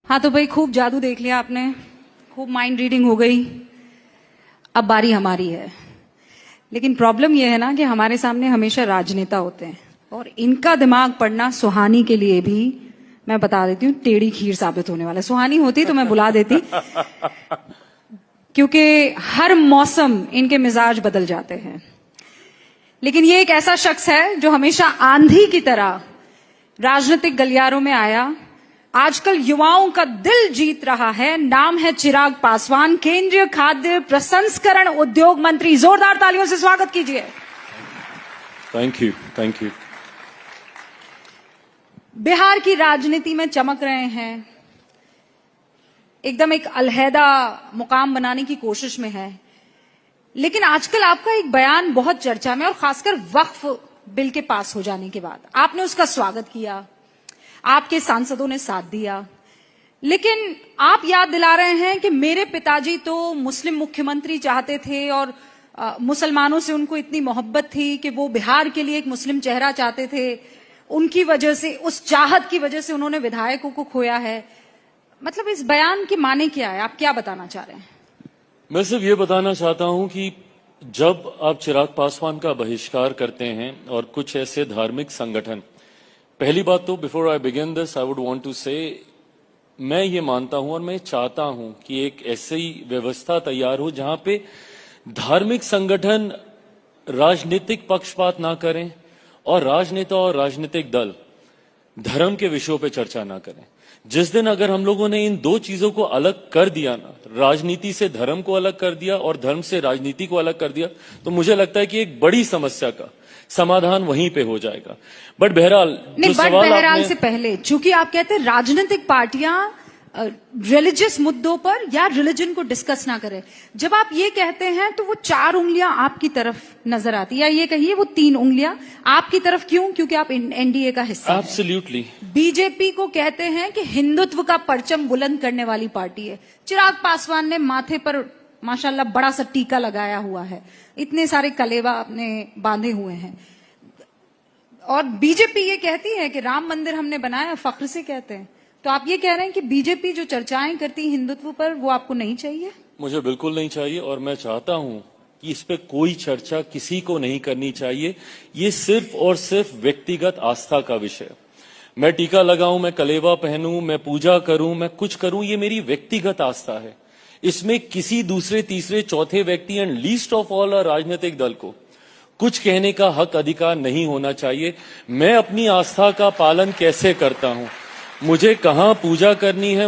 हाँ तो भाई खूब जादू देख लिया आपने, खूब माइंड रीडिंग हो गई। अब बारी हमारी है। लेकिन प्रॉब्लम यह है ना कि हमारे सामने हमेशा राजनेता होते हैं और इनका दिमाग पढ़ना सुहानी के लिए भी, मैं बता देती हूँ, टेढ़ी खीर साबित होने वाला है। सुहानी होती तो मैं बुला देती, क्योंकि हर मौसम इनके मिजाज बदल जाते हैं। लेकिन ये एक ऐसा शख्स है जो हमेशा आंधी की तरह राजनीतिक गलियारों में आया, आजकल युवाओं का दिल जीत रहा है। नाम है चिराग पासवान, केंद्रीय खाद्य प्रसंस्करण उद्योग मंत्री। जोरदार तालियों से स्वागत कीजिए। Thank you. बिहार की राजनीति में चमक रहे हैं, एकदम एक अलहदा मुकाम बनाने की कोशिश में है। लेकिन आजकल आपका एक बयान बहुत चर्चा में, और खासकर वक्फ बिल के पास हो जाने के बाद आपने उसका स्वागत किया, आपके सांसदों ने साथ दिया। लेकिन आप याद दिला रहे हैं कि मेरे पिताजी तो मुस्लिम मुख्यमंत्री चाहते थे और मुसलमानों से उनको इतनी मोहब्बत थी कि वो बिहार के लिए एक मुस्लिम चेहरा चाहते थे। उनकी वजह से, उस चाहत की वजह से उन्होंने विधायकों को खोया है। मतलब इस बयान के माने क्या है? आप क्या बताना चाह रहे हैं? मैं सिर्फ ये बताना चाहता हूं कि जब आप चिराग पासवान का बहिष्कार करते हैं और कुछ ऐसे धार्मिक संगठन, पहली बात तो before I begin this I would want to say, मैं ये मानता हूं और मैं चाहता हूं कि एक ऐसी व्यवस्था तैयार हो जहां पे धार्मिक संगठन राजनीतिक पक्षपात ना करें और राजनेता और राजनीतिक दल धर्म के विषयों पे चर्चा ना करें। जिस दिन अगर हम लोगों ने इन दो चीजों को अलग कर दिया ना, राजनीति से धर्म को अलग कर दिया और धर्म से राजनीति को अलग कर दिया, तो मुझे लगता है कि एक बड़ी समस्या का समाधान वहीं पे हो जाएगा। बट बहरहाल, बहरहाल से पहले, चूंकि आप कहते हैं राजनीतिक पार्टियां रिलीजियस मुद्दों पर या रिलीजन को डिस्कस ना करें, जब आप ये कहते हैं तो वो 4 उंगलियां आपकी तरफ नजर आती है, या ये कहिए वो 3 उंगलियां आपकी तरफ। क्यों? क्योंकि आप एनडीए का हिस्सा हैं। एब्सोल्युटली। बीजेपी को कहते हैं कि हिंदुत्व का परचम बुलंद करने वाली पार्टी है। चिराग पासवान ने माथे पर माशाल्लाह बड़ा सा टीका लगाया हुआ है, इतने सारे कलेवा अपने बांधे हुए हैं। और बीजेपी ये कहती है कि राम मंदिर हमने बनाया, फख्र से कहते हैं। तो आप ये कह रहे हैं कि बीजेपी जो चर्चाएं करती है हिंदुत्व पर, वो आपको नहीं चाहिए? मुझे बिल्कुल नहीं चाहिए, और मैं चाहता हूं कि इस पे कोई चर्चा किसी को नहीं करनी चाहिए। ये सिर्फ और सिर्फ व्यक्तिगत आस्था का विषय। मैं टीका लगाऊं, मैं कलेवा पहनूं, मैं पूजा करूं, मैं कुछ करूं, ये मेरी व्यक्तिगत आस्था है। इसमें किसी दूसरे, तीसरे, चौथे व्यक्ति एंड लीस्ट ऑफ ऑल राजनीतिक दल को कुछ कहने का हक, अधिकार नहीं होना चाहिए। मैं अपनी आस्था का पालन कैसे करता हूं, मुझे कहां पूजा करनी है,